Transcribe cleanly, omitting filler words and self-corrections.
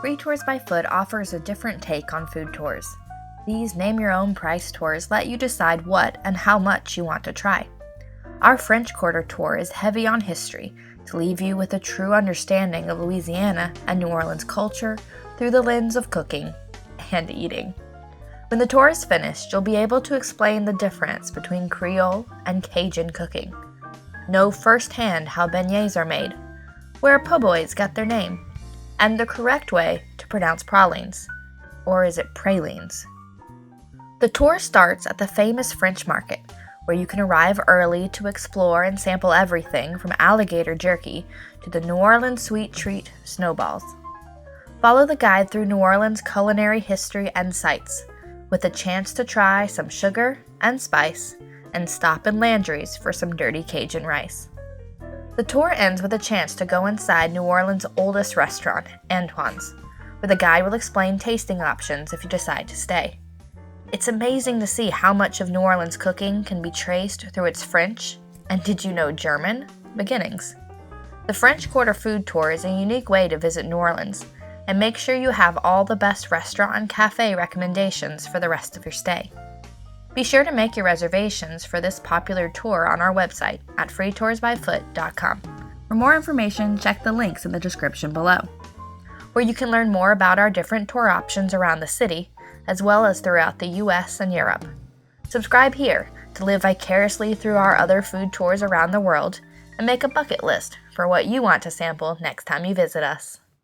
Free Tours by Foot offers a different take on food tours. These name-your-own-price tours let you decide what and how much you want to try. Our French Quarter tour is heavy on history to leave you with a true understanding of Louisiana and New Orleans culture through the lens of cooking and eating. When the tour is finished, you'll be able to explain the difference between Creole and Cajun cooking. Know firsthand how beignets are made, where po' boys got their name, and the correct way to pronounce pralines, or is it pralines? The tour starts at the famous French Market, where you can arrive early to explore and sample everything from alligator jerky to the New Orleans sweet treat snowballs. Follow the guide through New Orleans culinary history and sights, with a chance to try some sugar and spice, and stop in Landry's for some dirty Cajun rice. The tour ends with a chance to go inside New Orleans' oldest restaurant, Antoine's, where the guide will explain tasting options if you decide to stay. It's amazing to see how much of New Orleans cooking can be traced through its French, and did you know German, beginnings. The French Quarter food tour is a unique way to visit New Orleans, and make sure you have all the best restaurant and cafe recommendations for the rest of your stay. Be sure to make your reservations for this popular tour on our website at freetoursbyfoot.com. For more information, check the links in the description below, where you can learn more about our different tour options around the city, as well as throughout the US and Europe. Subscribe here to live vicariously through our other food tours around the world and make a bucket list for what you want to sample next time you visit us.